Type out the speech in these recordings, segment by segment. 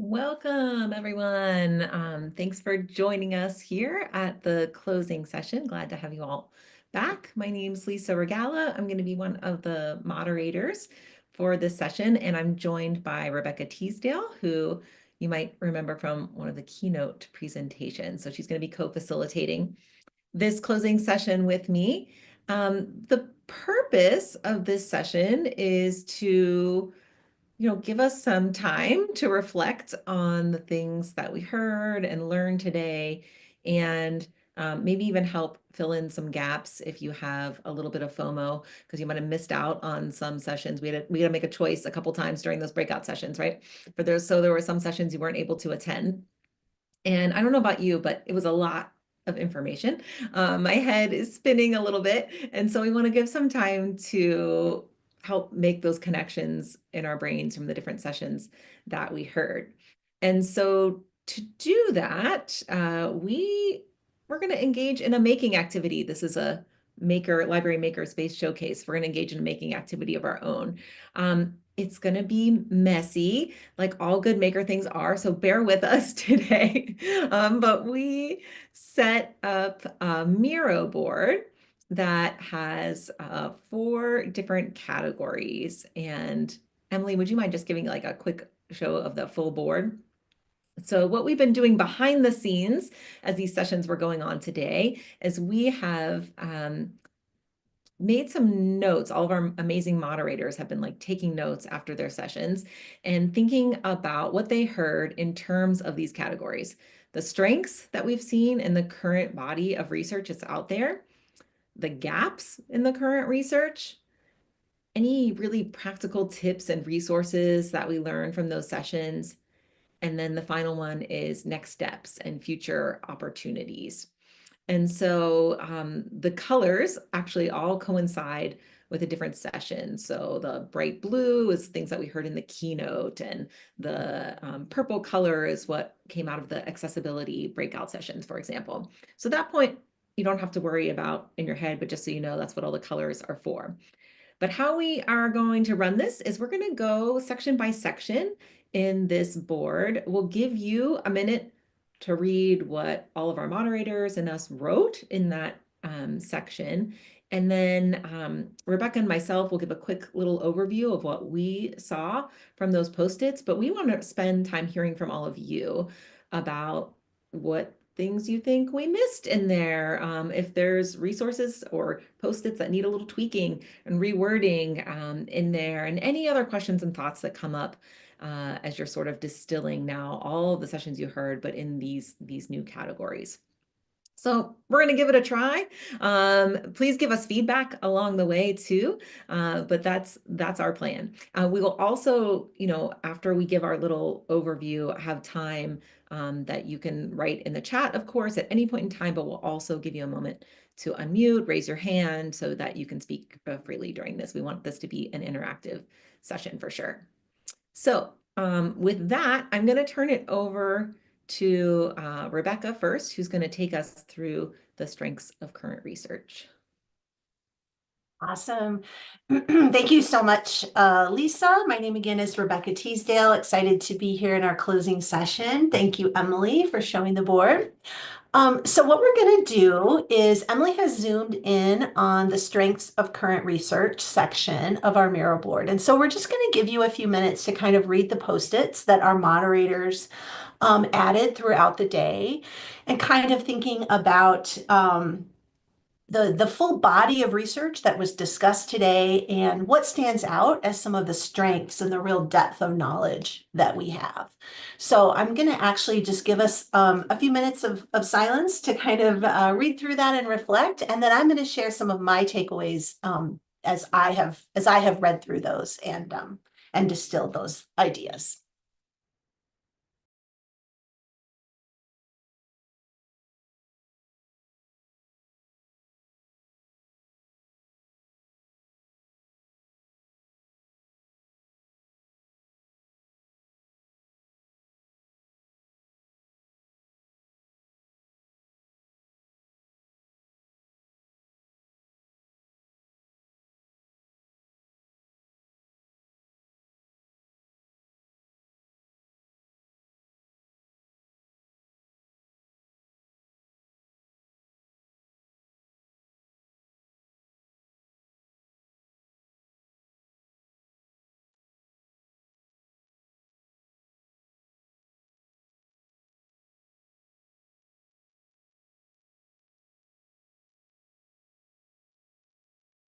Welcome, everyone. Thanks for joining us here at the closing session. Glad to have you all back. My name's Lisa Regala. I'm going to be one of the moderators for this session, and I'm joined by Rebecca Teasdale, who you might remember from one of the keynote presentations. So she's going to be co-facilitating this closing session with me. The purpose of this session is to give us some time to reflect on the things that we heard and learned today, and maybe even help fill in some gaps if you have a little bit of FOMO because you might have missed out on some sessions. We had to make a choice a couple times during those breakout sessions, right? So there were some sessions you weren't able to attend. And I don't know about you, but it was a lot of information. My head is spinning a little bit. And so we want to give some time to help make those connections in our brains from the different sessions that we heard. And so to do that, we're going to engage in a making activity. This is a library makerspace showcase. We're going to engage in a making activity of our own. It's going to be messy, like all good maker things are, so bear with us today. But we set up a Miro board that has 4 different categories. And Emily, would you mind just giving like a quick show of the full board? So what we've been doing behind the scenes as these sessions were going on today is we have made some notes. All of our amazing moderators have been like taking notes after their sessions and thinking about what they heard in terms of these categories. The strengths that we've seen in the current body of research that's out there, the gaps in the current research, any really practical tips and resources that we learned from those sessions. And then the final one is next steps and future opportunities. And so the colors actually all coincide with a different session. So the bright blue is things that we heard in the keynote, and the purple color is what came out of the accessibility breakout sessions, for example. So at that point, you don't have to worry about in your head, but just so you know, that's what all the colors are for. But how we are going to run this is we're going to go section by section in this board. We'll give you a minute to read what all of our moderators and us wrote in that section. And then Rebecca and myself will give a quick little overview of what we saw from those Post-its, but we want to spend time hearing from all of you about what things you think we missed in there. If there's resources or Post-its that need a little tweaking and rewording in there, and any other questions and thoughts that come up as you're sort of distilling now all of the sessions you heard, but in these new categories. So we're going to give it a try. Please give us feedback along the way too, but that's our plan. We will also, after we give our little overview, have time that you can write in the chat, of course, at any point in time, but we'll also give you a moment to unmute, raise your hand so that you can speak freely during this. We want this to be an interactive session for sure. So with that, I'm going to turn it over to Rebecca first, who's going to take us through the strengths of current research. Awesome. Thank you so much, Lisa. My name again is Rebecca Teasdale. Excited to be here in our closing session. Thank you, Emily, for showing the board. So what we're going to do is Emily has zoomed in on the strengths of current research section of our Miro board. And so we're just going to give you a few minutes to kind of read the Post-its that our moderators added throughout the day and kind of thinking about the full body of research that was discussed today and what stands out as some of the strengths and the real depth of knowledge that we have. So I'm going to actually just give us a few minutes of silence to kind of read through that and reflect, and then I'm going to share some of my takeaways as I have read through those and distilled those ideas.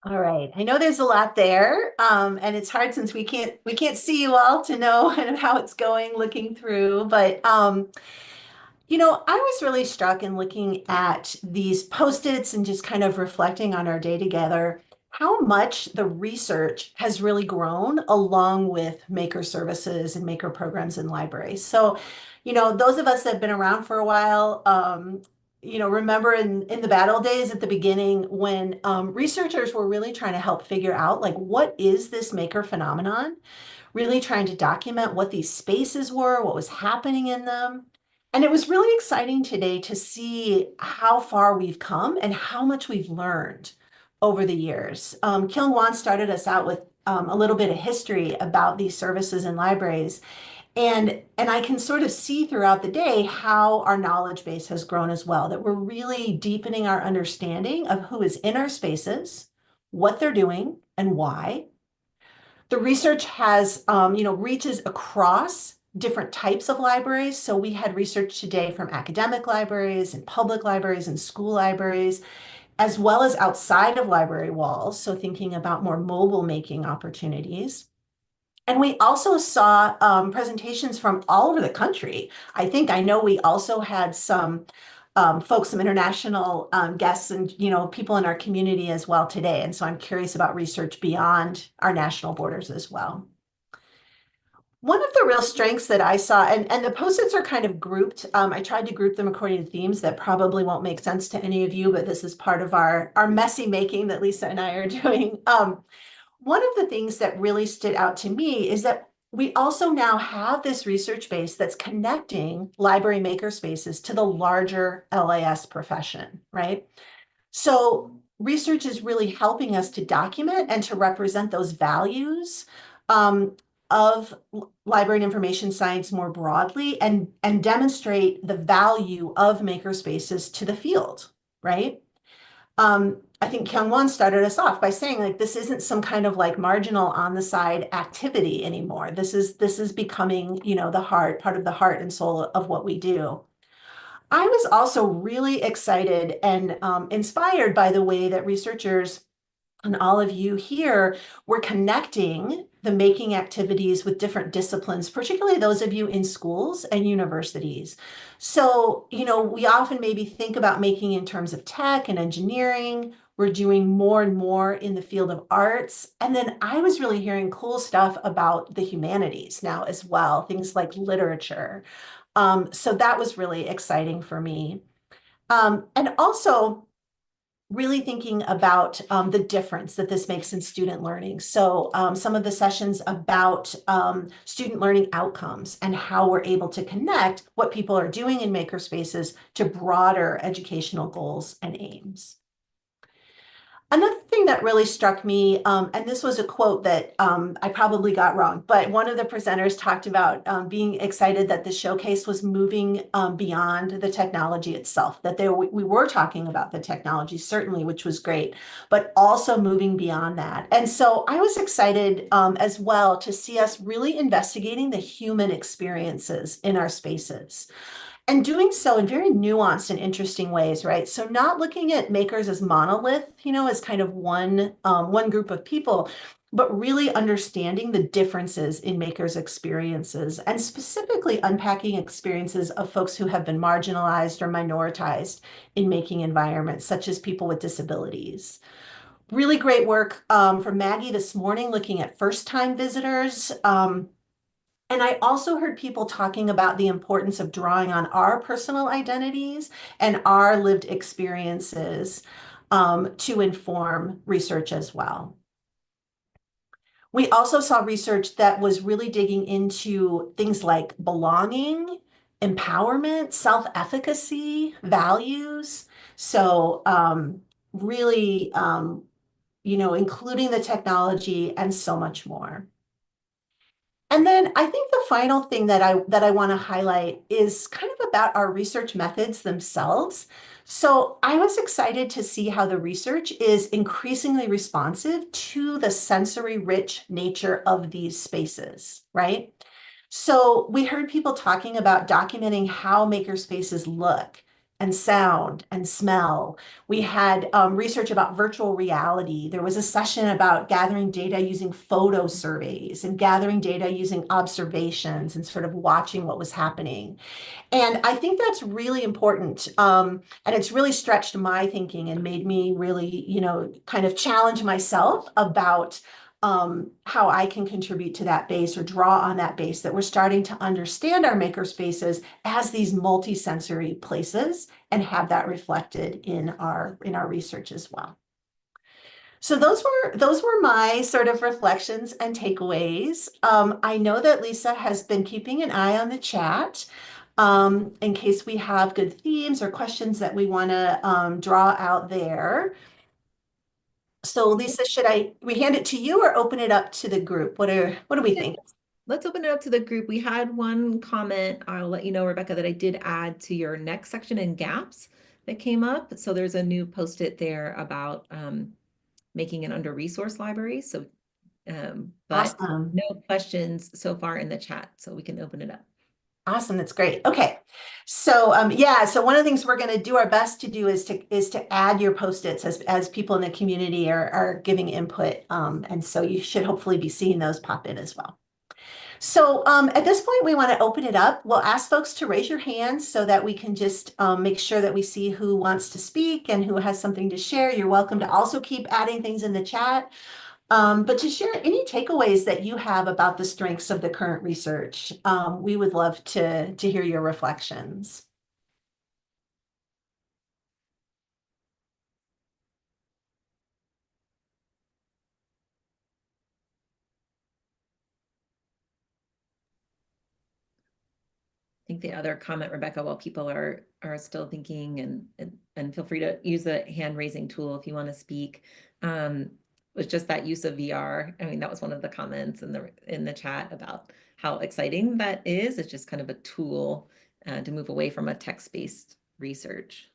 All right. I know there's a lot there, and it's hard since we can't see you all to know kind of how it's going looking through. But I was really struck in looking at these post-its and just kind of reflecting on our day together, how much the research has really grown along with maker services and maker programs in libraries. So, those of us that have been around for a while, remember in the bad old days at the beginning when researchers were really trying to help figure out like what is this maker phenomenon, really trying to document what these spaces were, what was happening in them. And it was really exciting today to see how far we've come and how much we've learned over the years. Kyung Won started us out with a little bit of history about these services and libraries. And I can sort of see throughout the day how our knowledge base has grown as well, that we're really deepening our understanding of who is in our spaces, what they're doing, and why. The research has, reaches across different types of libraries. So we had research today from academic libraries and public libraries and school libraries, as well as outside of library walls. So thinking about more mobile making opportunities. And we also saw presentations from all over the country. I know we also had some folks, some international guests and, people in our community as well today. And so I'm curious about research beyond our national borders as well. One of the real strengths that I saw, and the post-its are kind of grouped. I tried to group them according to themes that probably won't make sense to any of you, but this is part of our messy making that Lisa and I are doing. One of the things that really stood out to me is that we also now have this research base that's connecting library makerspaces to the larger LAS profession, right? So research is really helping us to document and to represent those values um, of library and information science more broadly and demonstrate the value of makerspaces to the field, right? I think Kyung-Won started us off by saying like this isn't some kind of like marginal on the side activity anymore. This is becoming, the heart, part of the heart and soul of what we do. I was also really excited and inspired by the way that researchers and all of you here were connecting the making activities with different disciplines, particularly those of you in schools and universities. So, we often maybe think about making in terms of tech and engineering. We're doing more and more in the field of arts. And then I was really hearing cool stuff about the humanities now as well, things like literature. So that was really exciting for me. And also, really thinking about the difference that this makes in student learning. So some of the sessions about student learning outcomes and how we're able to connect what people are doing in makerspaces to broader educational goals and aims. Another thing that really struck me, and this was a quote that I probably got wrong, but one of the presenters talked about being excited that the showcase was moving beyond the technology itself, that we were talking about the technology, certainly, which was great, but also moving beyond that. And so I was excited as well to see us really investigating the human experiences in our spaces. And doing so in very nuanced and interesting ways, right? So not looking at makers as monolith, as kind of one group of people, but really understanding the differences in makers' experiences and specifically unpacking experiences of folks who have been marginalized or minoritized in making environments, such as people with disabilities. Really great work from Maggie this morning, looking at first-time visitors. And I also heard people talking about the importance of drawing on our personal identities and our lived experiences to inform research as well. We also saw research that was really digging into things like belonging, empowerment, self-efficacy, values. So really, including the technology and so much more. And then I think the final thing that I want to highlight is kind of about our research methods themselves. So I was excited to see how the research is increasingly responsive to the sensory rich nature of these spaces, right? So we heard people talking about documenting how maker spaces look and sound and smell. We had research about virtual reality. There was a session about gathering data using photo surveys and gathering data using observations and sort of watching what was happening. And I think that's really important. And it's really stretched my thinking and made me really, kind of challenge myself about how I can contribute to that base or draw on that base, that we're starting to understand our maker spaces as these multisensory places and have that reflected in our research as well. So those were my sort of reflections and takeaways. I know that Lisa has been keeping an eye on the chat in case we have good themes or questions that we want to draw out there. So Lisa, we hand it to you or open it up to the group? What do we Yeah, think? let's open it up to the group. We had one comment. I'll let you know, Rebecca, that I did add to your next section in gaps that came up. So there's a new post-it there about making an under-resource library. So, but Awesome. no questions so far in the chat, so we can open it up. Awesome, that's great. Okay. So yeah, so one of the things we're going to do our best to do is to add your post-its as people in the community are giving input. And so you should hopefully be seeing those pop in as well. So at this point, we want to open it up. We'll ask folks to raise your hands so that we can just make sure that we see who wants to speak and who has something to share. You're welcome to also keep adding things in the chat. But to share any takeaways that you have about the strengths of the current research, we would love to hear your reflections. I think the other comment, Rebecca, while people are still thinking, and feel free to use the hand raising tool if you want to speak, was just that use of VR. I mean, that was one of the comments in the chat about how exciting that is. It's just kind of a tool to move away from a text-based research.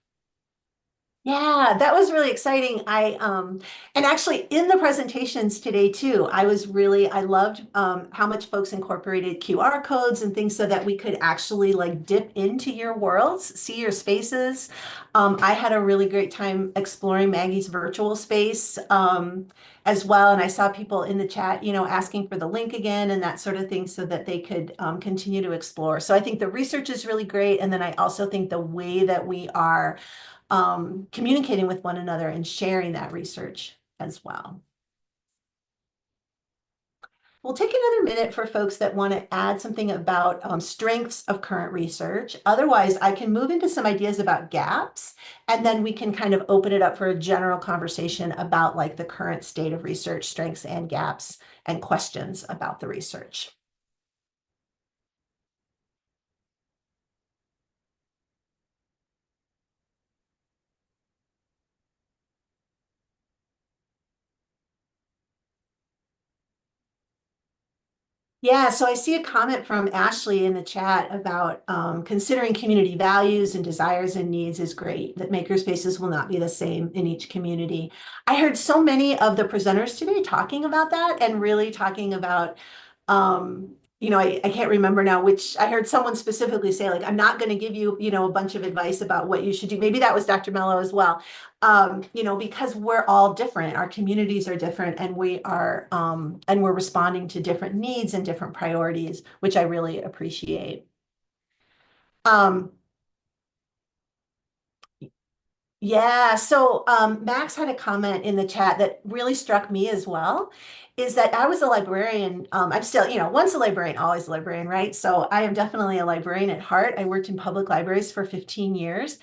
Yeah, that was really exciting. And actually in the presentations today too, I loved how much folks incorporated QR codes and things so that we could actually like dip into your worlds, see your spaces. I had a really great time exploring Maggie's virtual space as well. And I saw people in the chat, asking for the link again and that sort of thing so that they could continue to explore. So I think the research is really great. And then I also think the way that we are communicating with one another and sharing that research as well. We'll take another minute for folks that want to add something about strengths of current research. Otherwise, I can move into some ideas about gaps, and then we can kind of open it up for a general conversation about like the current state of research, strengths and gaps, and questions about the research. Yeah, so I see a comment from Ashley in the chat about considering community values and desires and needs is great, that makerspaces will not be the same in each community. I heard so many of the presenters today talking about that and really talking about, I can't remember now which, I heard someone specifically say, like, I'm not going to give you, a bunch of advice about what you should do. Maybe that was Dr. Mello as well. Because we're all different, our communities are different, and we're responding to different needs and different priorities, which I really appreciate. Um, yeah, so Max had a comment in the chat that really struck me as well, is that I was a librarian. I'm still, once a librarian, always a librarian, right? So I am definitely a librarian at heart. I worked in public libraries for 15 years.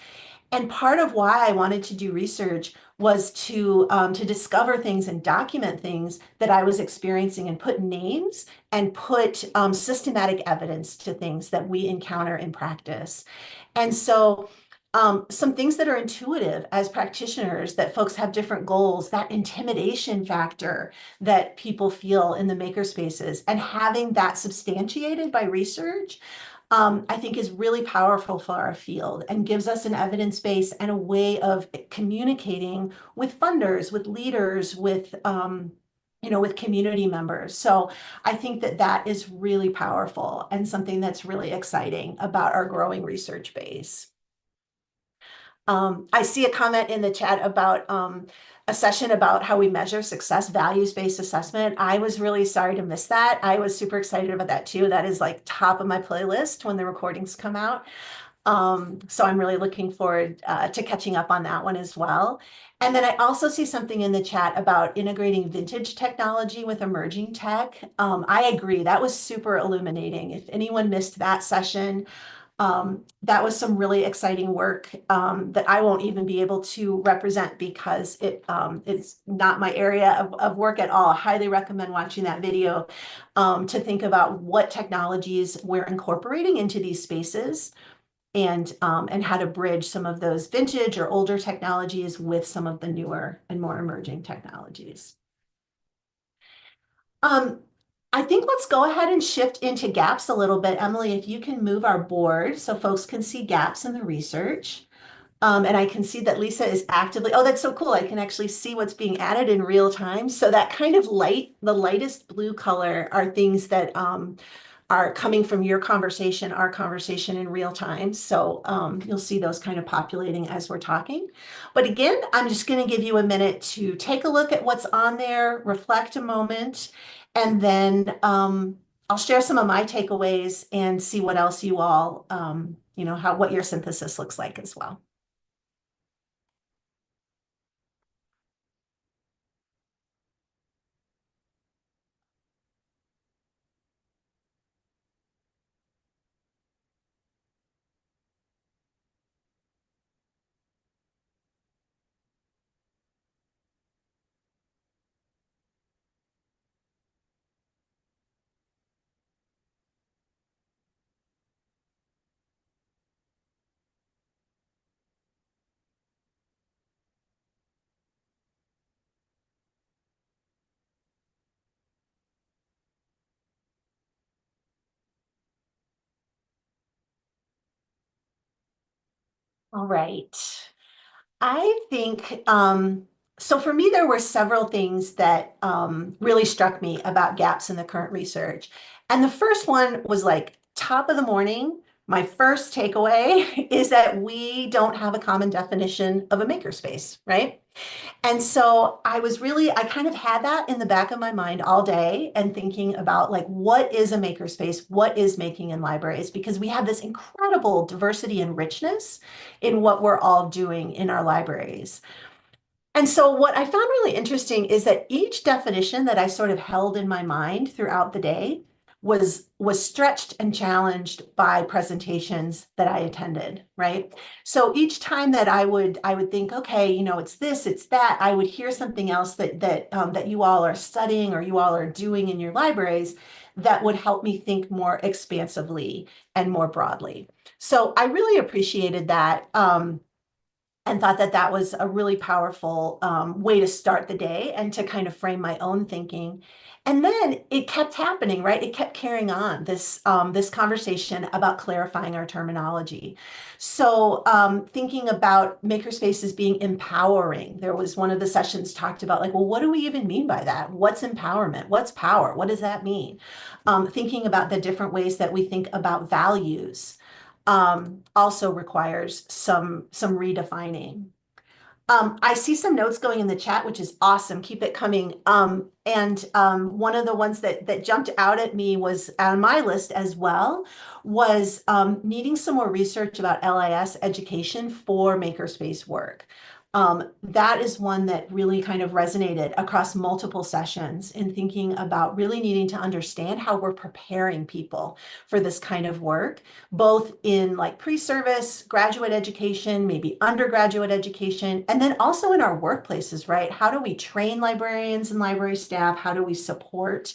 And part of why I wanted to do research was to discover things and document things that I was experiencing and put names and put systematic evidence to things that we encounter in practice. And so some things that are intuitive as practitioners, that folks have different goals, that intimidation factor that people feel in the makerspaces, and having that substantiated by research, I think is really powerful for our field and gives us an evidence base and a way of communicating with funders, with leaders, with community members. So I think that that is really powerful and something that's really exciting about our growing research base. I see a comment in the chat about a session about how we measure success, values-based assessment. I was really sorry to miss that. I was super excited about that too. That is like top of my playlist when the recordings come out. So I'm really looking forward to catching up on that one as well. And then I also see something in the chat about integrating vintage technology with emerging tech. I agree. That was super illuminating. If anyone missed that session, that was some really exciting work that I won't even be able to represent because it's not my area of work at all. I highly recommend watching that video to think about what technologies we're incorporating into these spaces and how to bridge some of those vintage or older technologies with some of the newer and more emerging technologies. Um, I think let's go ahead and shift into gaps a little bit. Emily, if you can move our board so folks can see gaps in the research. And I can see that Lisa is actively, oh, that's so cool. I can actually see what's being added in real time. So that kind of light, the lightest blue color are things that are coming from your conversation, our conversation in real time. So you'll see those kind of populating as we're talking. But again, I'm just going to give you a minute to take a look at what's on there, reflect a moment, and then I'll share some of my takeaways and see what else you all, what your synthesis looks like as well. All right. I think, so for me, there were several things that really struck me about gaps in the current research. And the first one was like top of the morning. My first takeaway is that we don't have a common definition of a makerspace, right? And so I kind of had that in the back of my mind all day and thinking about like, what is a makerspace? What is making in libraries? Because we have this incredible diversity and richness in what we're all doing in our libraries. And so what I found really interesting is that each definition that I sort of held in my mind throughout the day was stretched and challenged by presentations that I attended, right? So each time that I would think, okay, it's this, it's that, I would hear something else that you all are studying or you all are doing in your libraries that would help me think more expansively and more broadly. So I really appreciated that. And thought that that was a really powerful way to start the day and to kind of frame my own thinking. And then it kept happening, right? It kept carrying on this conversation about clarifying our terminology. So thinking about makerspaces being empowering, there was one of the sessions talked about like, well, what do we even mean by that? What's empowerment? What's power? What does that mean? Thinking about the different ways that we think about values also requires some redefining. I see some notes going in the chat, which is awesome. Keep it coming. And one of the ones that jumped out at me was on my list as well, was needing some more research about LIS education for makerspace work. That is one that really kind of resonated across multiple sessions in thinking about really needing to understand how we're preparing people for this kind of work, both in like pre-service, graduate education, maybe undergraduate education, and then also in our workplaces, right? How do we train librarians and library staff? How do we support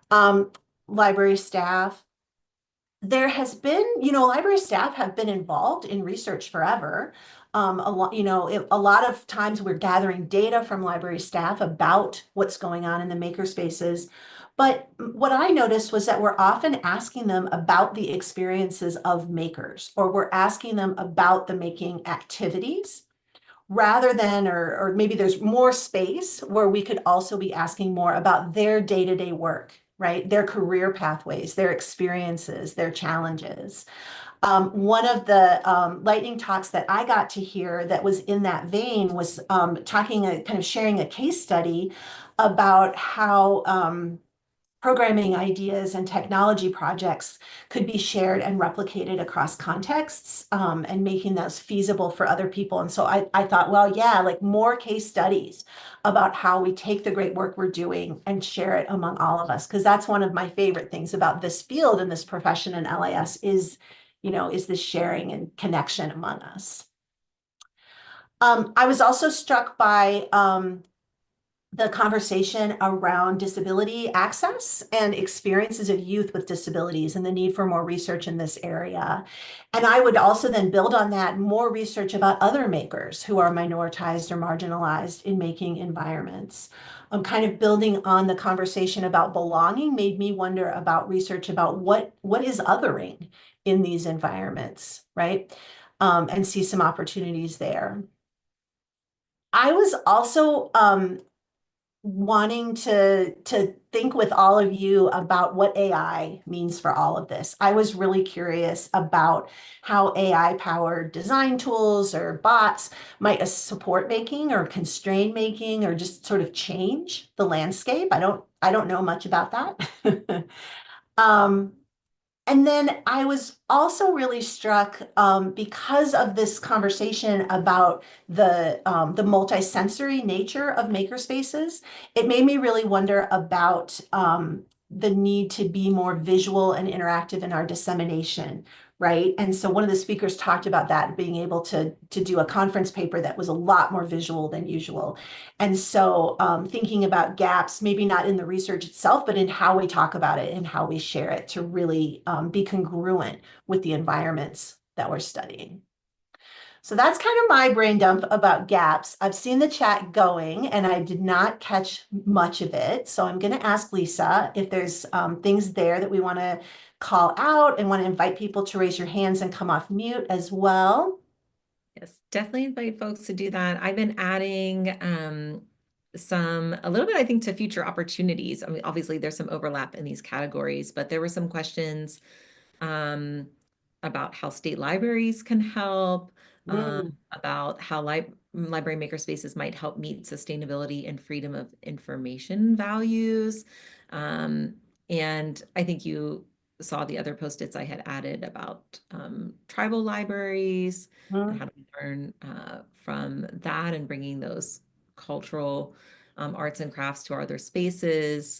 um, library staff? There has been, library staff have been involved in research forever. A lot of times we're gathering data from library staff about what's going on in the maker spaces. But what I noticed was that we're often asking them about the experiences of makers, or we're asking them about the making activities rather than, or maybe there's more space where we could also be asking more about their day-to-day work, right? Their career pathways, their experiences, their challenges. One of the lightning talks that I got to hear that was in that vein was talking, kind of sharing a case study about how programming ideas and technology projects could be shared and replicated across contexts, and making those feasible for other people. And so I thought, well, yeah, like more case studies about how we take the great work we're doing and share it among all of us. Because that's one of my favorite things about this field and this profession in LAS is, is this sharing and connection among us. I was also struck by the conversation around disability access and experiences of youth with disabilities and the need for more research in this area. And I would also then build on that more research about other makers who are minoritized or marginalized in making environments. Kind of building on the conversation about belonging made me wonder about research about what is othering in these environments, right? And see some opportunities there. I was also wanting to think with all of you about what AI means for all of this. I was really curious about how AI powered design tools or bots might support making or constrain making or just sort of change the landscape. I don't know much about that. um, and then I was also really struck because of this conversation about the multisensory nature of makerspaces. It made me really wonder about the need to be more visual and interactive in our dissemination, right? And so one of the speakers talked about that, being able to do a conference paper that was a lot more visual than usual. And so thinking about gaps, maybe not in the research itself, but in how we talk about it and how we share it to really be congruent with the environments that we're studying. So that's kind of my brain dump about gaps. I've seen the chat going and I did not catch much of it. So I'm going to ask Lisa if there's things there that we want to call out and want to invite people to raise your hands and come off mute as well. Yes, definitely invite folks to do that. I've been adding a little bit, I think, to future opportunities. I mean, obviously there's some overlap in these categories, but there were some questions um, about how state libraries can help, Mm. about how library makerspaces might help meet sustainability and freedom of information values. Um, and I think you saw the other post-its I had added about tribal libraries and how Mm. do we learn from that and bringing those cultural arts and crafts to our other spaces.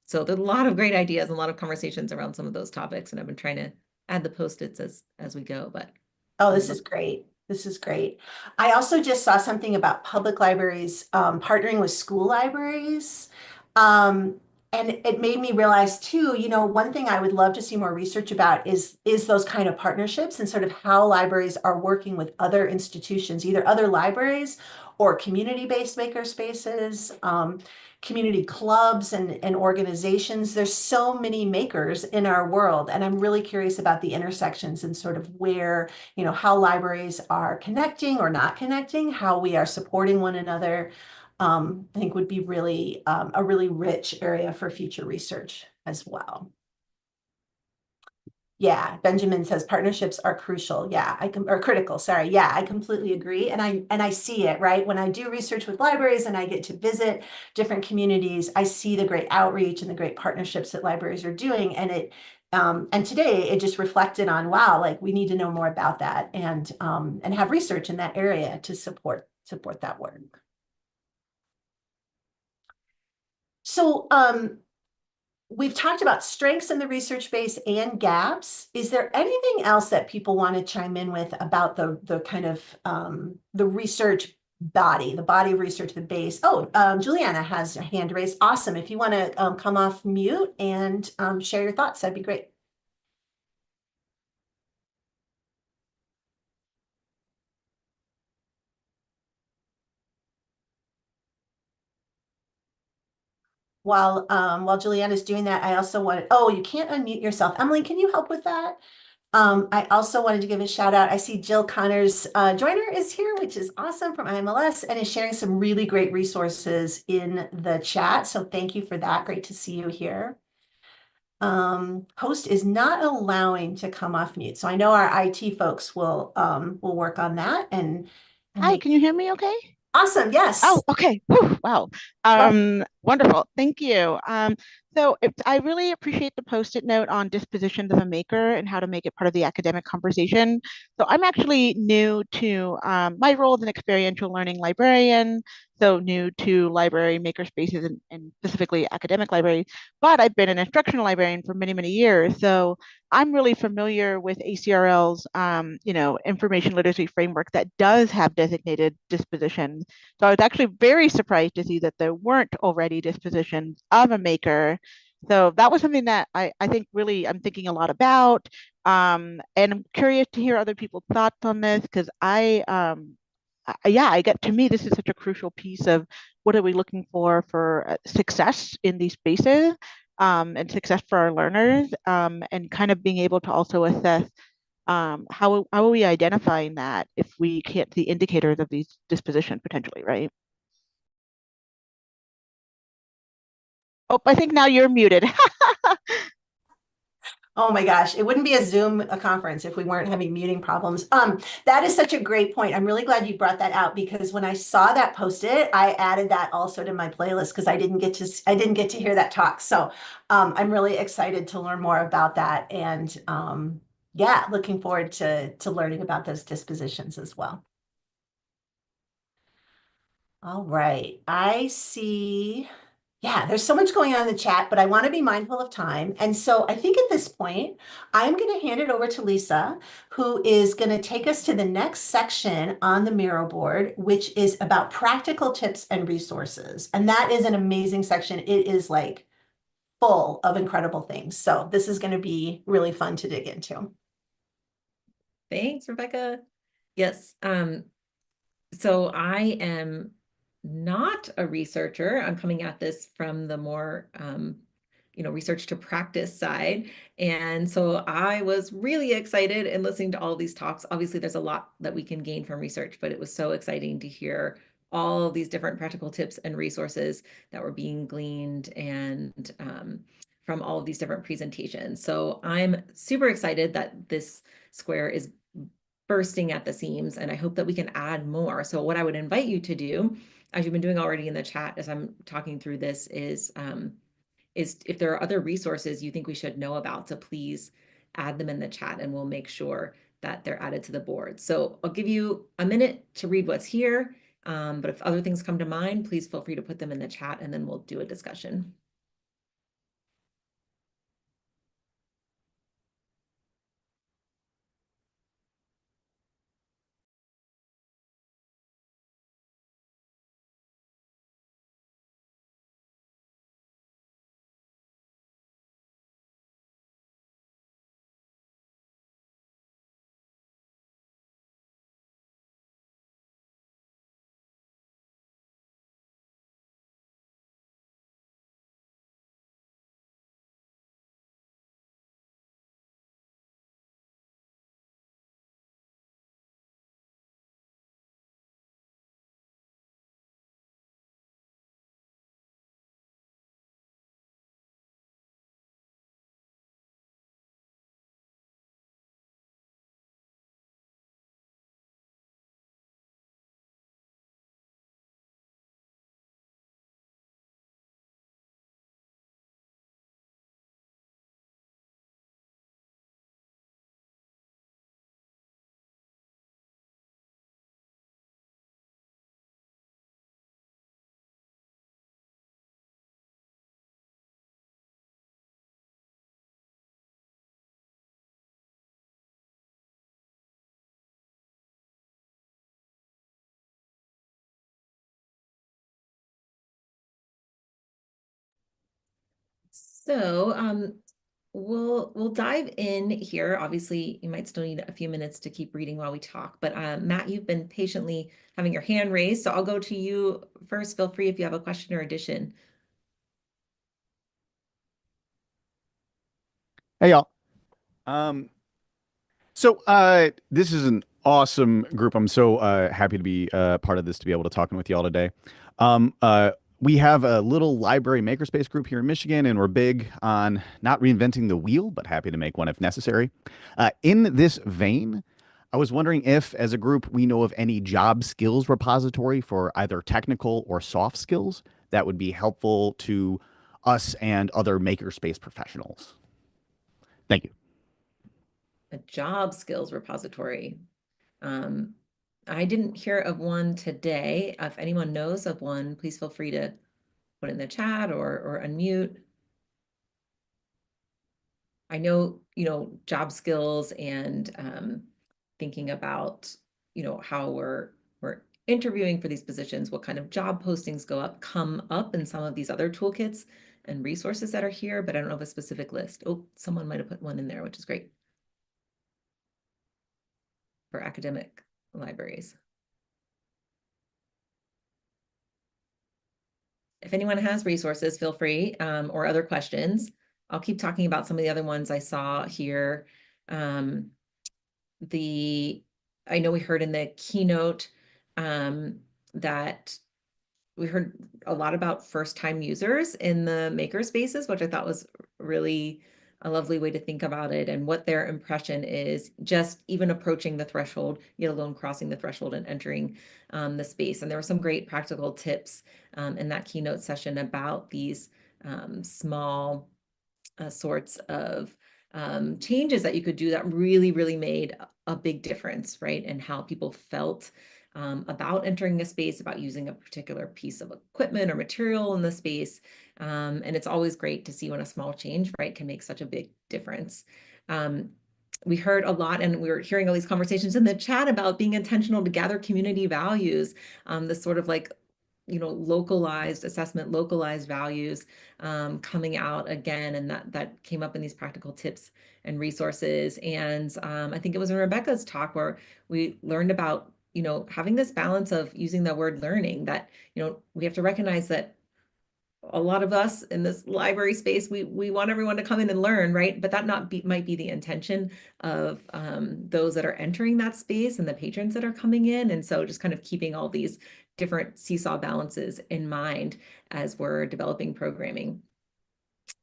So there's a lot of great ideas and a lot of conversations around some of those topics, and I've been trying to add the post-its as we go, but Oh, would this love. is great. This is great. I also just saw something about public libraries partnering with school libraries. Um, and it made me realize too, one thing I would love to see more research about is those kind of partnerships and sort of how libraries are working with other institutions, either other libraries or community-based makerspaces, community clubs and organizations. There's so many makers in our world, and I'm really curious about the intersections and sort of where how libraries are connecting or not connecting, how we are supporting one another, I think would be really a really rich area for future research as well. Yeah, Benjamin says partnerships are crucial. Yeah, or critical, sorry. Yeah, I completely agree. And I see it, right? When I do research with libraries and I get to visit different communities, I see the great outreach and the great partnerships that libraries are doing. And today it just reflected on, wow, like we need to know more about that and have research in that area to support that work. So we've talked about strengths in the research base and gaps. Is there anything else that people want to chime in with about the kind of the research body, the body of research, the base? Oh, Juliana has her hand raised. Awesome. If you want to come off mute and share your thoughts, that'd be great. While Juliana's doing that, I also wanted, oh, you can't unmute yourself. Emily, can you help with that? I also wanted to give a shout out. I see Jill Connors Joyner is here, which is awesome from IMLS and is sharing some really great resources in the chat. So thank you for that. Great to see you here. Host is not allowing to come off mute. So I know our IT folks will work on that and Hi, make can you hear me okay? awesome. Oh, Yes. okay. Whew, wow. Well, Wonderful. Thank you. I really appreciate the post-it note on dispositions of a maker and how to make it part of the academic conversation. So I'm actually new to my role as an experiential learning librarian, so new to library makerspaces and specifically academic libraries, but I've been an instructional librarian for many, many years. So I'm really familiar with ACRL's, information literacy framework that does have designated dispositions. So I was actually very surprised to see that there weren't already dispositions of a maker. So that was something that I think really I'm thinking a lot about. And I'm curious to hear other people's thoughts on this because yeah, I get to me, this is such a crucial piece of what are we looking for success in these spaces and success for our learners and kind of being able to also assess how are we identifying that if we can't see indicators of these dispositions potentially, right? Oh, I think now you're muted. oh my gosh, it wouldn't be a Zoom a conference if we weren't having muting problems. That is such a great point. I'm really glad you brought that out because when I saw that posted, I added that also to my playlist because I didn't get to hear that talk. So I'm really excited to learn more about that and yeah, looking forward to learning about those dispositions as well. All right. I see. Yeah, there's so much going on in the chat, but I want to be mindful of time. And so I think at this point, I'm going to hand it over to Lisa, who is going to take us to the next section on the Miro board, which is about practical tips and resources. And that is an amazing section. It is like full of incredible things. So this is going to be really fun to dig into. Thanks, Rebecca. Yes. So I am not a researcher. I'm coming at this from the more, research to practice side. And so I was really excited in listening to all these talks. Obviously, there's a lot that we can gain from research, but it was so exciting to hear all of these different practical tips and resources that were being gleaned and from all of these different presentations. So I'm super excited that this square is bursting at the seams, and I hope that we can add more. So what I would invite you to do, as you've been doing already in the chat as I'm talking through this, is if there are other resources you think we should know about, to please add them in the chat and we'll make sure that they're added to the board. So I'll give you a minute to read what's here, but if other things come to mind, please feel free to put them in the chat and then we'll do a discussion. So we'll dive in here. Obviously, you might still need a few minutes to keep reading while we talk, but Matt, you've been patiently having your hand raised, so I'll go to you first. Feel free if you have a question or addition. Hey y'all. Um, this is an awesome group. I'm so happy to be part of this, to be able to talking with y'all today. Um, uh, we have a little library makerspace group here in Michigan, and we're big on not reinventing the wheel, but happy to make one if necessary. In this vein, I was wondering if, as a group, we know of any job skills repository for either technical or soft skills that would be helpful to us and other makerspace professionals. Thank you. A job skills repository. Um, I didn't hear of one today. If anyone knows of one, please feel free to put it in the chat or unmute. I know, job skills and thinking about, how we're interviewing for these positions, what kind of job postings come up in some of these other toolkits and resources that are here, but I don't know of a specific list. Oh, someone might have put one in there, which is great for academic libraries. If anyone has resources, feel free, or other questions. I'll keep talking about some of the other ones I saw here. I know we heard in the keynote that we heard a lot about first-time users in the Makerspaces, which I thought was really a lovely way to think about it and what their impression is, just even approaching the threshold, yet alone crossing the threshold and entering the space. And there were some great practical tips in that keynote session about these small sorts of changes that you could do that really, really made a big difference, right? And how people felt about entering a space, about using a particular piece of equipment or material in the space. And it's always great to see when a small change, right, can make such a big difference. We heard a lot, and we were hearing all these conversations in the chat about being intentional to gather community values, this sort of like, localized assessment, localized values coming out again, and that came up in these practical tips and resources. And I think it was in Rebecca's talk where we learned about, having this balance of using the word learning, that, we have to recognize that a lot of us in this library space, we want everyone to come in and learn, right? But that might be the intention of those that are entering that space and the patrons that are coming in. And so just kind of keeping all these different seesaw balances in mind as we're developing programming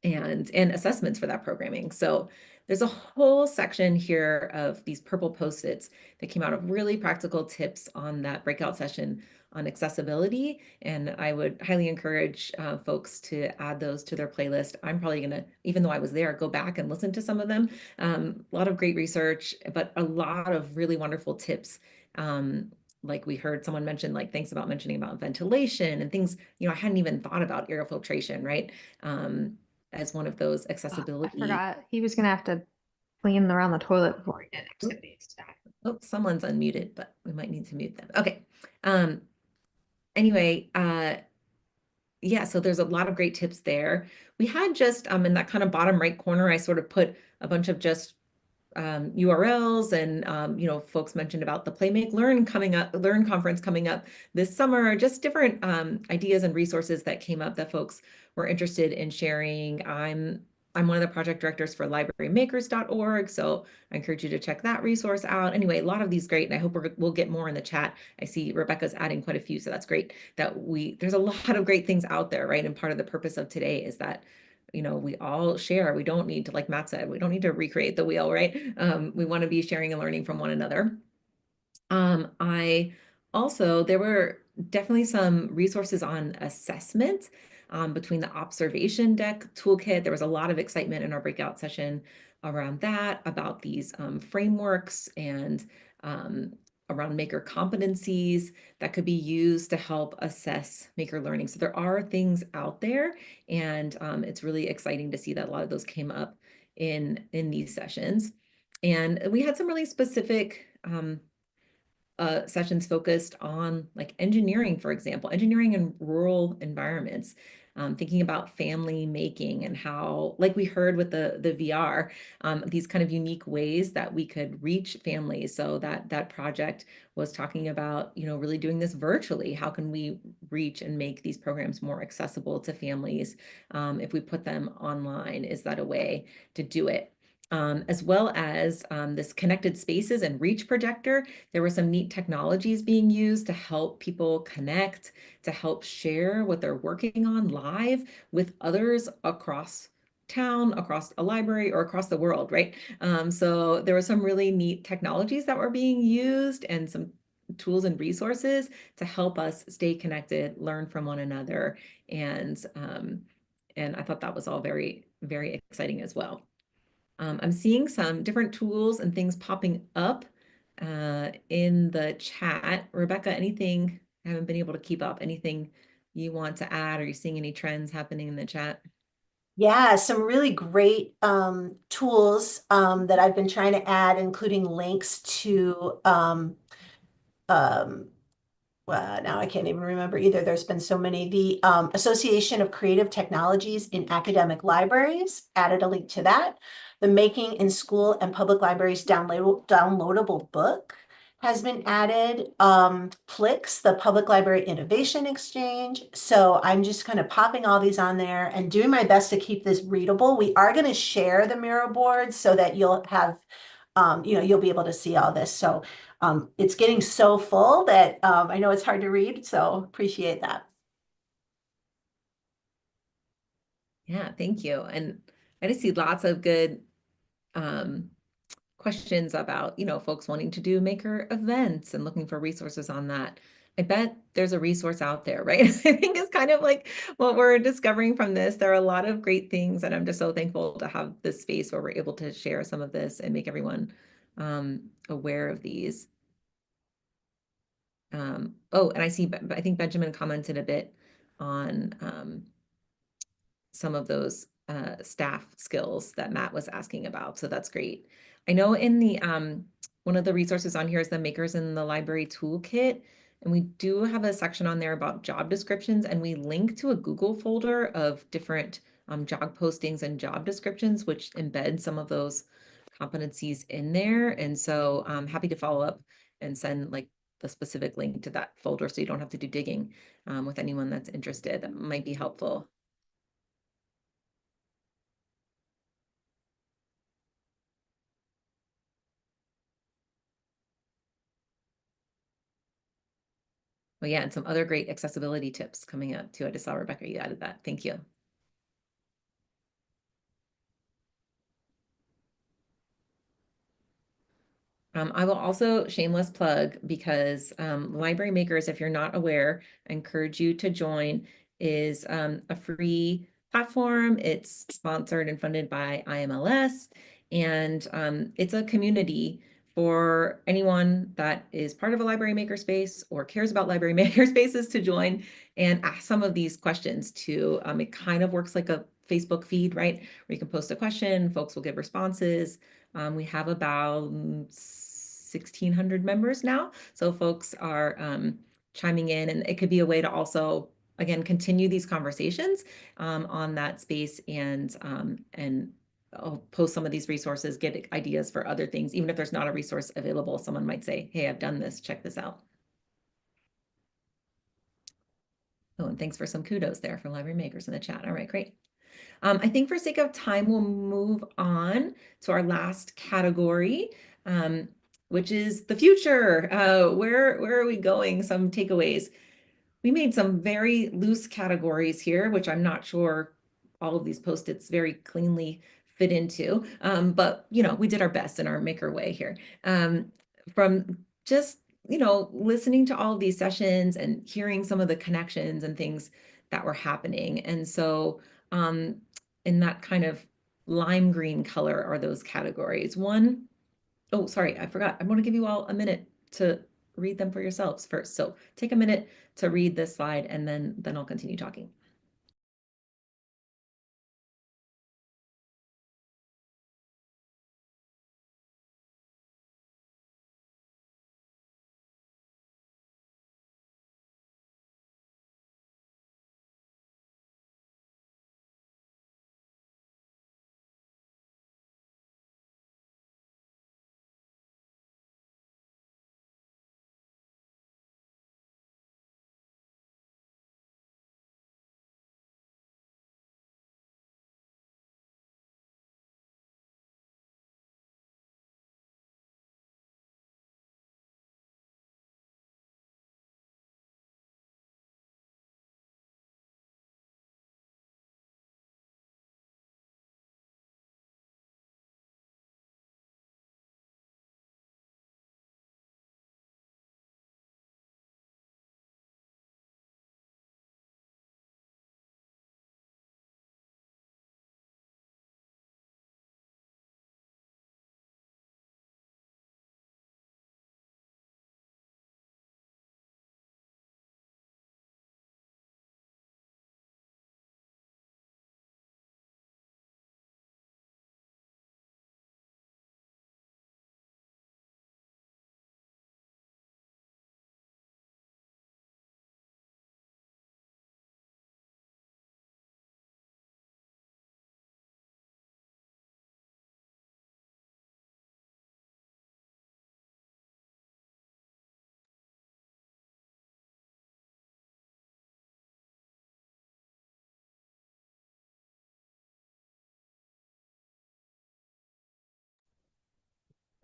and assessments for that programming. So there's a whole section here of these purple Post-its that came out of really practical tips on that breakout session on accessibility. And I would highly encourage folks to add those to their playlist. I'm probably gonna, even though I was there, go back and listen to some of them. A lot of great research, but a lot of really wonderful tips. Like we heard someone mention, like, thanks about mentioning about ventilation and things, I hadn't even thought about air filtration, right? As one of those I accessibility. forgot he was gonna have to clean around the toilet before he did activities. Oh, someone's unmuted, but we might need to mute them. Okay. Anyway, yeah, so there's a lot of great tips there. We had just in that kind of bottom right corner, I sort of put a bunch of just URLs, and folks mentioned about the Play Make Learn conference coming up this summer, just different ideas and resources that came up that folks were interested in sharing. I'm one of the project directors for librarymakers.org, so I encourage you to check that resource out. Anyway, a lot of these great, and I hope we'll get more in the chat. I see Rebecca's adding quite a few, so that's great that there's a lot of great things out there, right? And part of the purpose of today is that we all share. We don't need to, like Matt said, we don't need to recreate the wheel, right? We want to be sharing and learning from one another. There were definitely some resources on assessment between the observation deck toolkit. There was a lot of excitement in our breakout session around that, about these frameworks and around maker competencies that could be used to help assess maker learning. So there are things out there, and it's really exciting to see that a lot of those came up in these sessions. And we had some really specific sessions focused on, like, engineering, for example, engineering in rural environments, thinking about family making and how, like we heard with the VR, these kind of unique ways that we could reach families. So that project was talking about, really doing this virtually. How can we reach and make these programs more accessible to families if we put them online? Is that a way to do it? as well as this connected spaces and reach projector. There were some neat technologies being used to help people connect, to help share what they're working on live with others across town, across a library, or across the world, right? So there were some really neat technologies that were being used and some tools and resources to help us stay connected, learn from one another, and I thought that was all very, very exciting as well. I'm seeing some different tools and things popping up in the chat. Rebecca, anything? I haven't been able to keep up. Anything you want to add? Are you seeing any trends happening in the chat? Yeah, some really great tools that I've been trying to add, including links to um, now I can't even remember either. There's been so many. The Association of Creative Technologies in Academic Libraries added a link to that. The Making in School and Public Libraries downloadable book has been added. PLIX, the Public Library Innovation Exchange. So I'm just kind of popping all these on there and doing my best to keep this readable. We are going to share the Miro board so that you'll have, you'll be able to see all this. So it's getting so full that I know it's hard to read, so appreciate that. Yeah, thank you. And I just see lots of good um, questions about, folks wanting to do maker events and looking for resources on that. I bet there's a resource out there, right? I think it's kind of like what we're discovering from this. There are a lot of great things, and I'm just so thankful to have this space where we're able to share some of this and make everyone aware of these. Oh, and I think Benjamin commented a bit on some of those staff skills that Matt was asking about. So that's great. I know in the one of the resources on here is the Makers in the Library Toolkit. And we do have a section on there about job descriptions, and we link to a Google folder of different job postings and job descriptions, which embed some of those competencies in there. And so I'm happy to follow up and send like the specific link to that folder so you don't have to do digging with anyone that's interested. That might be helpful. Oh yeah, and some other great accessibility tips coming up too. I just saw Rebecca, you added that. Thank you. I will also shameless plug because Library Makers, if you're not aware, I encourage you to join, is a free platform. It's sponsored and funded by IMLS, and it's a community for anyone that is part of a library makerspace or cares about library makerspaces to join and ask some of these questions too. It kind of works like a Facebook feed, right? Where you can post a question, folks will give responses. We have about 1,600 members now. So folks are chiming in, and it could be a way to also, again, continue these conversations on that space, and I'll post some of these resources, get ideas for other things. Even if there's not a resource available, someone might say, hey, I've done this, check this out. Oh, and thanks for some kudos there for library makers in the chat. All right, great. I think for sake of time, we'll move on to our last category, which is the future. Where are we going? Some takeaways. We made some very loose categories here, which I'm not sure all of these post-its very cleanly fit into, but we did our best in our maker way here. From just listening to all of these sessions and hearing some of the connections and things that were happening. And so in that kind of lime green color are those categories. One, oh, sorry, I forgot. I want to give you all a minute to read them for yourselves first. So take a minute to read this slide, and then I'll continue talking.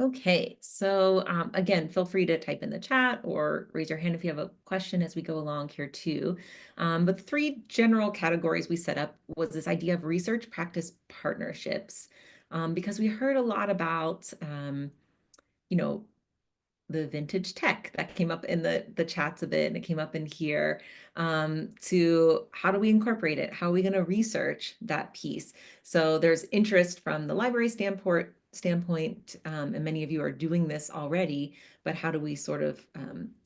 Okay, so again, feel free to type in the chat or raise your hand if you have a question as we go along here too. But the three general categories we set up was this idea of research practice partnerships, because we heard a lot about, you know, the vintage tech that came up in the chats a bit, and it came up in here, to how do we incorporate it? How are we going to research that piece? So there's interest from the library standpoint, and many of you are doing this already, but how do we sort of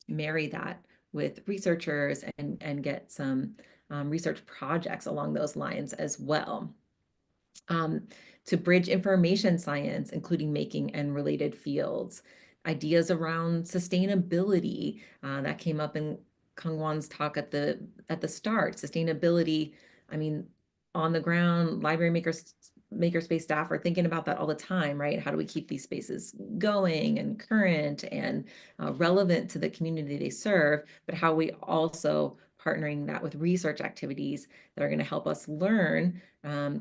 marry that with researchers and get some research projects along those lines as well? To bridge information science, including making and related fields. Ideas around sustainability, that came up in Kangwan's talk at the start. Sustainability, I mean, on the ground, makerspace staff are thinking about that all the time, right? How do we keep these spaces going and current and relevant to the community they serve, but how are we also partnering that with research activities that are going to help us learn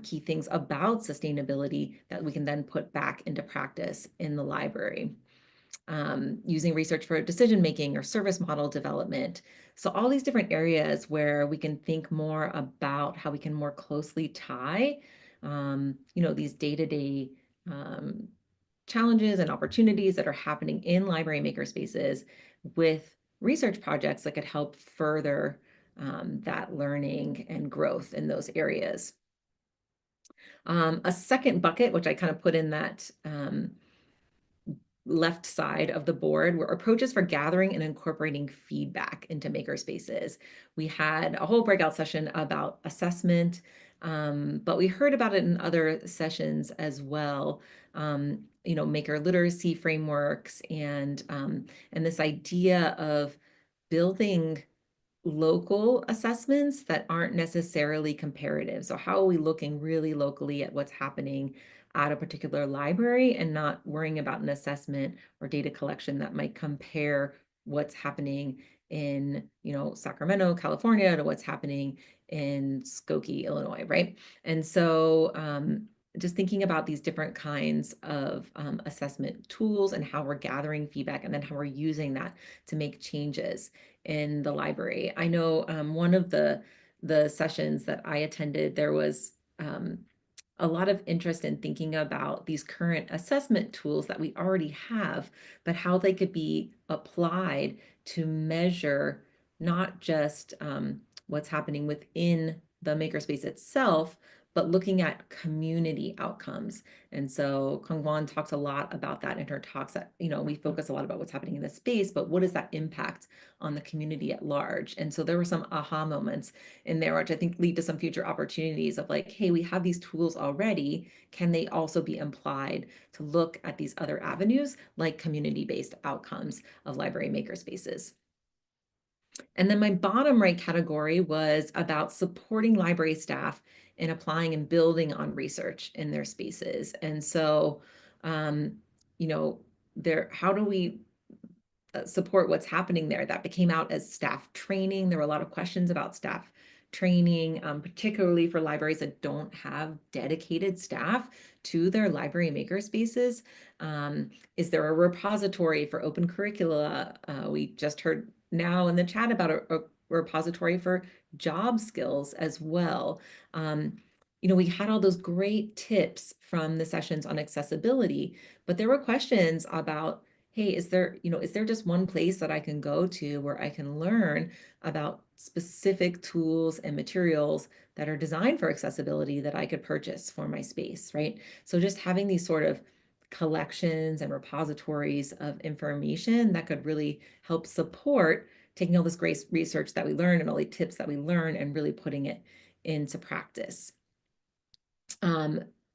key things about sustainability that we can then put back into practice in the library. Using research for decision making or service model development. So all these different areas where we can think more about how we can more closely tie, these day-to-day challenges and opportunities that are happening in library makerspaces with research projects that could help further that learning and growth in those areas. A second bucket, which I kind of put in that left side of the board, were approaches for gathering and incorporating feedback into makerspaces. We had a whole breakout session about assessment, but we heard about it in other sessions as well. Maker literacy frameworks and this idea of building local assessments that aren't necessarily comparative. So how are we looking really locally at what's happening at a particular library and not worrying about an assessment or data collection that might compare what's happening in, Sacramento, California to what's happening in Skokie, Illinois, right? And so just thinking about these different kinds of assessment tools and how we're gathering feedback and then how we're using that to make changes in the library. I know one of the sessions that I attended, there was a lot of interest in thinking about these current assessment tools that we already have, but how they could be applied to measure not just what's happening within the makerspace itself, but looking at community outcomes. And so Kangwan talks a lot about that in her talks that, we focus a lot about what's happening in the space, but what is that impact on the community at large? And so there were some aha moments in there, which I think lead to some future opportunities of like, hey, we have these tools already. Can they also be applied to look at these other avenues like community-based outcomes of library makerspaces? And then my bottom right category was about supporting library staff in applying and building on research in their spaces. And so, how do we support what's happening there? That became out as staff training. There were a lot of questions about staff training, particularly for libraries that don't have dedicated staff to their library makerspaces. Is there a repository for open curricula? We just heard now in the chat about a repository for job skills as well. We had all those great tips from the sessions on accessibility, but there were questions about, hey, is there just one place that I can go to where I can learn about specific tools and materials that are designed for accessibility that I could purchase for my space, right? So just having these sort of collections and repositories of information that could really help support taking all this great research that we learn and all the tips that we learn and really putting it into practice.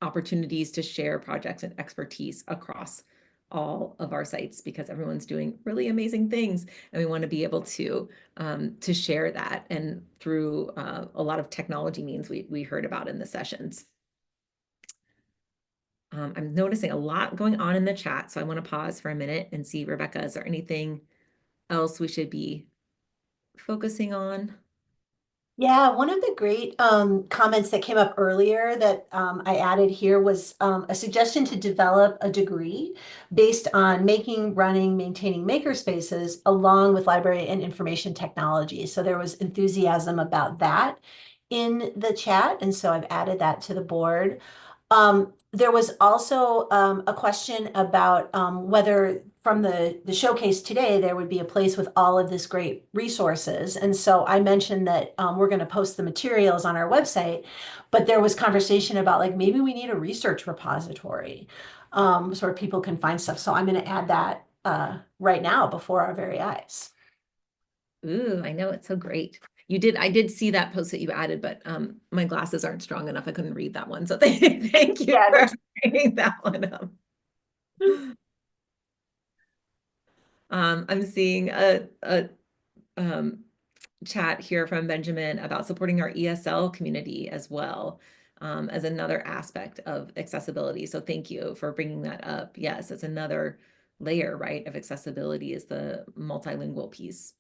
Opportunities to share projects and expertise across all of our sites because everyone's doing really amazing things and we want to be able to share that, and through a lot of technology means we heard about in the sessions. I'm noticing a lot going on in the chat, so I want to pause for a minute and see, Rebecca, is there anything else we should be focusing on? Yeah, one of the great comments that came up earlier that I added here was a suggestion to develop a degree based on making, running, maintaining makerspaces along with library and information technology. So there was enthusiasm about that in the chat, and so I've added that to the board. There was also a question about whether from the showcase today there would be a place with all of this great resources. And so I mentioned that we're going to post the materials on our website, but there was conversation about like maybe we need a research repository so where people can find stuff. So I'm going to add that right now before our very eyes. Ooh, I know, it's so great. I did see that post that you added, but my glasses aren't strong enough. I couldn't read that one. So thank you Yeah, for bringing that one up. I'm seeing a chat here from Benjamin about supporting our ESL community as well, as another aspect of accessibility. So thank you for bringing that up. Yes, it's another layer, right, of accessibility is the multilingual piece.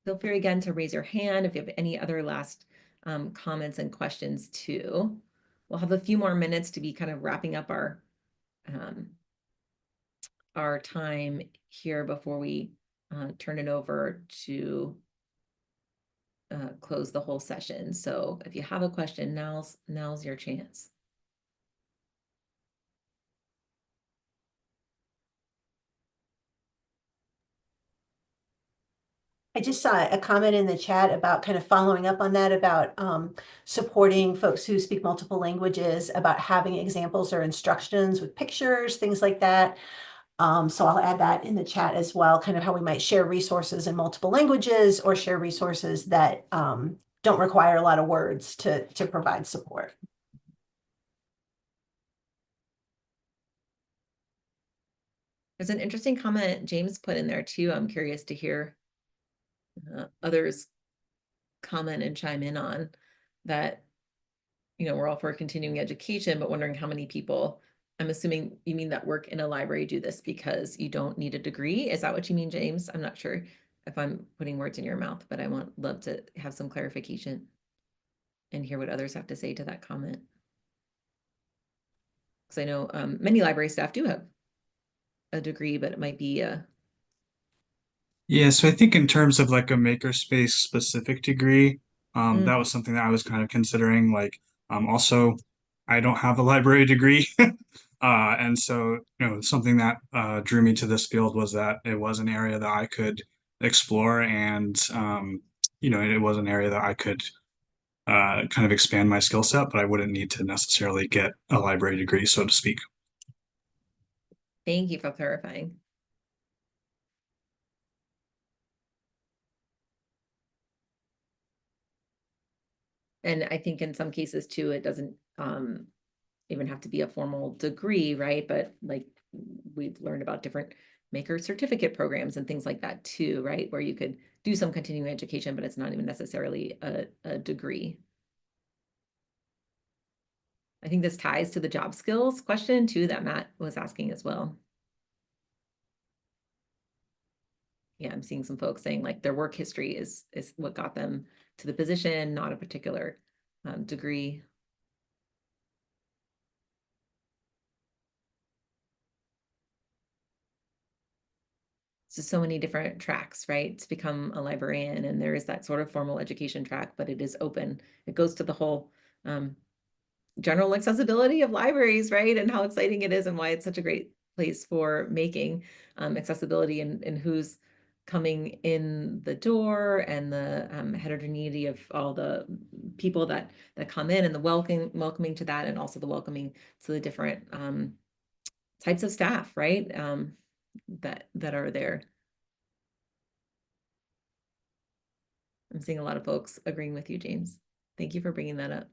Feel free again to raise your hand if you have any other last comments and questions too. We'll have a few more minutes to be kind of wrapping up our time here before we turn it over to close the whole session. So if you have a question, now's your chance. I just saw a comment in the chat about kind of following up on that about supporting folks who speak multiple languages, about having examples or instructions with pictures, things like that. So I'll add that in the chat as well, kind of how we might share resources in multiple languages or share resources that don't require a lot of words to provide support. There's an interesting comment James put in there too. I'm curious to hear others comment and chime in on that. You know, we're all for continuing education, but wondering how many people, I'm assuming you mean that work in a library do this because you don't need a degree. Is that what you mean, James? I'm not sure if I'm putting words in your mouth, but I love to have some clarification and hear what others have to say to that comment. Because I know many library staff do have a degree, but it might be Yeah, so I think in terms of like a makerspace specific degree, mm, that was something that I was kind of considering. Like, also, I don't have a library degree, and so something that drew me to this field was that it was an area that I could explore, and it was an area that I could kind of expand my skill set, but I wouldn't need to necessarily get a library degree, so to speak. thank you for clarifying. And I think in some cases too, it doesn't even have to be a formal degree, right? But like we've learned about different maker certificate programs and things like that too, right? Where you could do some continuing education, but it's not even necessarily a degree. I think this ties to the job skills question too that Matt was asking as well. Yeah, I'm seeing some folks saying like their work history is what got them to the position, not a particular degree. So many different tracks, right, to become a librarian, and there is that sort of formal education track, but it is open. It goes to the whole general accessibility of libraries, right, and how exciting it is and why it's such a great place for making accessibility and who's coming in the door and the heterogeneity of all the people that come in and the welcoming to that, and also the welcoming to the different types of staff, right, that are there. I'm seeing a lot of folks agreeing with you, James. Thank you for bringing that up.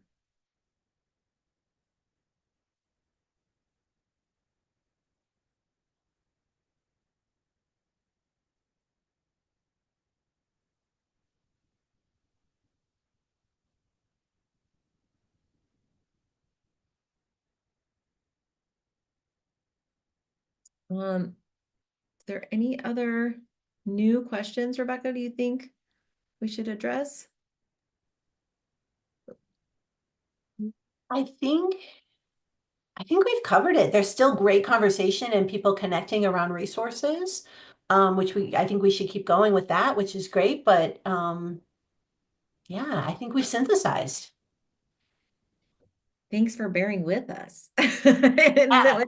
Is there any other new questions, Rebecca, do you think we should address? I think we've covered it. There's still great conversation and people connecting around resources, which I think we should keep going with that, which is great. But yeah, I think we've synthesized. Thanks for bearing with us. And that was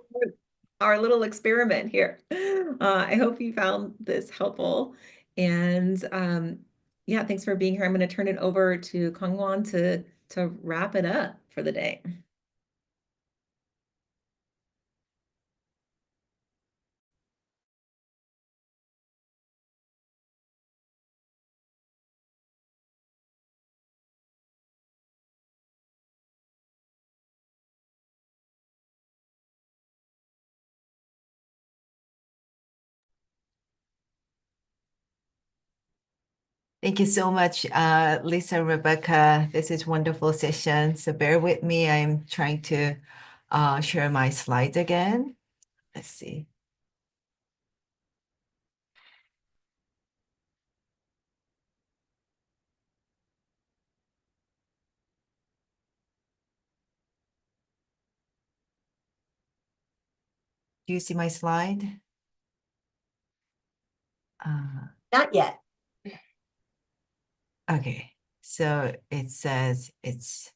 our little experiment here. I hope you found this helpful. And yeah, thanks for being here. I'm going to turn it over to Kongwan to wrap it up for the day. Thank you so much, Lisa, Rebecca. This is wonderful session. So bear with me. I'm trying to share my slides again. Let's see. Do you see my slide? Not yet. Okay. So it says it's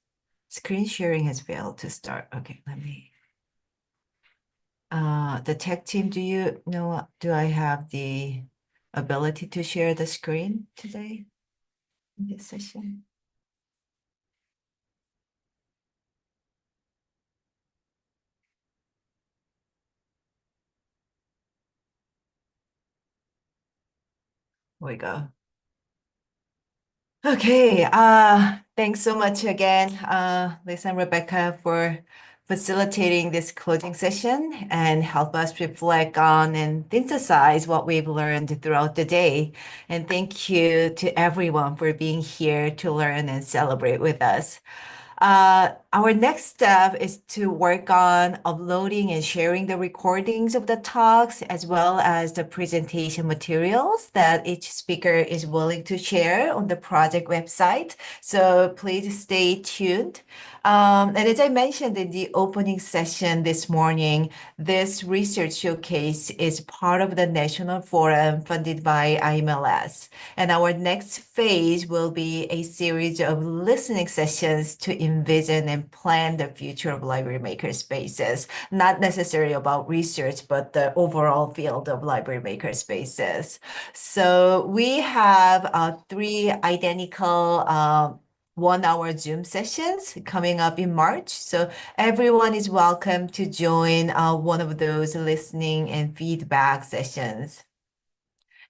screen sharing has failed to start. Okay, let me. The tech team, do you know, do I have the ability to share the screen today in this session? Here we go. Okay, thanks so much again, Lisa and Rebecca, for facilitating this closing session and help us reflect on and synthesize what we've learned throughout the day. And thank you to everyone for being here to learn and celebrate with us. Our next step is to work on uploading and sharing the recordings of the talks as well as the presentation materials that each speaker is willing to share on the project website. So please stay tuned. And as I mentioned in the opening session this morning, this research showcase is part of the National Forum funded by IMLS. And our next phase will be a series of listening sessions to envision and plan the future of library makerspaces, not necessarily about research, but the overall field of library makerspaces. So we have 3 identical 1-hour Zoom sessions coming up in March. So everyone is welcome to join one of those listening and feedback sessions.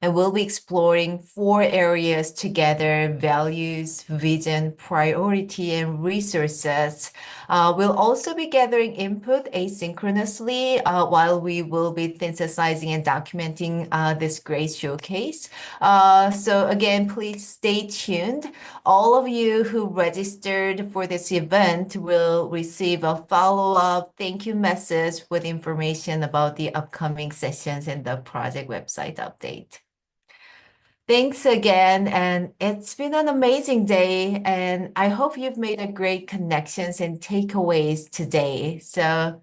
And we'll be exploring 4 areas together: values, vision, priority, and resources. We'll also be gathering input asynchronously while we will be synthesizing and documenting this great showcase. So again, please stay tuned. All of you who registered for this event will receive a follow-up thank you message with information about the upcoming sessions and the project website update. Thanks again, and it's been an amazing day, and I hope you've made a great connections and takeaways today. So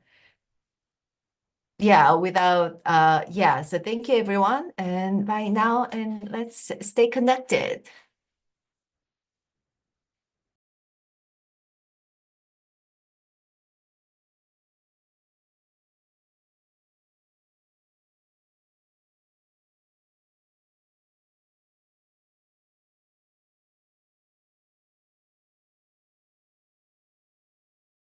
yeah, so thank you everyone, and bye now, and let's stay connected.